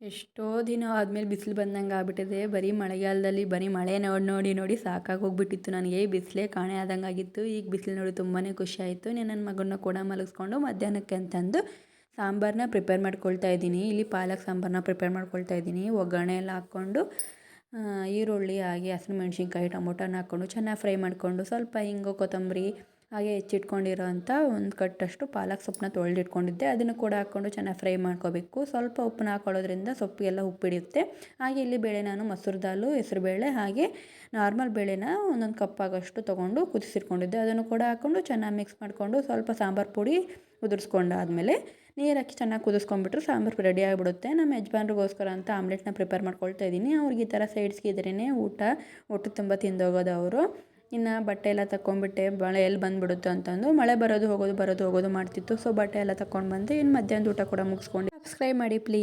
ಎಷ್ಟೋ ದಿನ ಆದಮೇಲೆ ಬಿಸಿಲು ಬಂದಂಗೆ ಆಗ್ಬಿಟ್ಟಿದೆ. ಬರೀ ಮಳೆಗಾಲದಲ್ಲಿ ಬರೀ ಮಳೆ ನೋಡಿ ಸಾಕಾಗೋಗ್ಬಿಟ್ಟಿತ್ತು ನನಗೆ. ಬಿಸಿಲೇ ಕಾಣೆ ಆದಂಗೆ ಆಗಿತ್ತು. ಈಗ ಬಿಸಿಲು ನೋಡಿ ತುಂಬಾ ಖುಷಿ ಆಯಿತು. ನಾನು ನನ್ನ ಮಗನ್ನ ಕೂಡ ಮಲಗಿಸ್ಕೊಂಡು ಮಧ್ಯಾಹ್ನಕ್ಕೆ ಅಂತಂದು ಸಾಂಬಾರನ್ನ ಪ್ರಿಪೇರ್ ಮಾಡ್ಕೊಳ್ತಾ ಇದ್ದೀನಿ. ಇಲ್ಲಿ ಪಾಲಕ್ ಸಾಂಬಾರನ್ನ ಪ್ರಿಪೇರ್ ಮಾಡ್ಕೊಳ್ತಾ ಇದ್ದೀನಿ. ಒಗ್ಗರಣೆ ಎಲ್ಲ ಹಾಕ್ಕೊಂಡು ಈರುಳ್ಳಿ ಹಾಗೆ ಹಸಿಮೆಣ್ಸಿನ್ಕಾಯಿ ಟೊಮೊಟೊನ ಹಾಕ್ಕೊಂಡು ಚೆನ್ನಾಗಿ ಫ್ರೈ ಮಾಡಿಕೊಂಡು ಸ್ವಲ್ಪ ಹಿಂಗು ಕೊತ್ತಂಬರಿ ಹಾಗೆ ಹೆಚ್ಚಿಟ್ಕೊಂಡಿರೋ ಅಂಥ ಒಂದು ಕಟ್ಟಷ್ಟು ಪಾಲಕ್ ಸೊಪ್ಪನ್ನ ತೊಳೆದಿಟ್ಕೊಂಡಿದ್ದೆ. ಅದನ್ನು ಕೂಡ ಹಾಕ್ಕೊಂಡು ಚೆನ್ನಾಗಿ ಫ್ರೈ ಮಾಡ್ಕೋಬೇಕು. ಸ್ವಲ್ಪ ಉಪ್ಪನ್ನ ಹಾಕೊಳ್ಳೋದ್ರಿಂದ ಸೊಪ್ಪಿಗೆಲ್ಲ ಉಪ್ಪು ಹಿಡಿಯುತ್ತೆ. ಹಾಗೆ ಇಲ್ಲಿ ಬೇಳೆ ನಾನು ಮಸೂರು ದಾಲು, ಹೆಸರುಬೇಳೆ ಹಾಗೆ ನಾರ್ಮಲ್ ಬೇಳೆನ ಒಂದೊಂದು ಕಪ್ ಆಗೋಷ್ಟು ತೊಗೊಂಡು ಕುದಿಸಿಟ್ಕೊಂಡಿದ್ದೆ. ಅದನ್ನು ಕೂಡ ಹಾಕ್ಕೊಂಡು ಚೆನ್ನಾಗಿ ಮಿಕ್ಸ್ ಮಾಡಿಕೊಂಡು ಸ್ವಲ್ಪ ಸಾಂಬಾರು ಪುಡಿ ಉದುರಿಸ್ಕೊಂಡಾದಮೇಲೆ ನೀರು ಹಾಕಿ ಚೆನ್ನಾಗಿ ಕುದಿಸ್ಕೊಂಡ್ಬಿಟ್ರೆ ಸಾಂಬಾರು ರೆಡಿ ಆಗಿಬಿಡುತ್ತೆ. ನಮ್ಮ ಯಜಮಾನ್ರಿಗೋಸ್ಕರ ಅಂತ ಆಮ್ಲೆಟ್ನ ಪ್ರಿಪೇರ್ ಮಾಡ್ಕೊಳ್ತಾ ಇದ್ದೀನಿ. ಅವ್ರಿಗೆ ಈ ಥರ ಸೈಡ್ಸ್ಗೆ ಇದ್ರೇ ಊಟ ಹೊಟ್ಟೆ ತುಂಬ ತಿಂದೋಗೋದು ಅವರು. ಇನ್ನು ಬಟ್ಟೆ ಎಲ್ಲ ತಗೊಂಡ್ಬಿಟ್ಟೆ, ಮಳೆ ಎಲ್ಲಿ ಬಂದುಬಿಡುತ್ತೋ ಅಂತಂದು. ಮಳೆ ಬರೋದು ಹೋಗೋದು ಮಾಡ್ತಿತ್ತು. ಸೊ ಬಟ್ಟೆ ಎಲ್ಲ ತಗೊಂಡು ಬಂದು ಇನ್ನು ಮಧ್ಯಾಹ್ನದ ಊಟ ಕೂಡ ಮುಗಿಸ್ಕೊಂಡು. ಸಬ್ಸ್ಕ್ರೈಬ್ ಮಾಡಿ ಪ್ಲೀಸ್.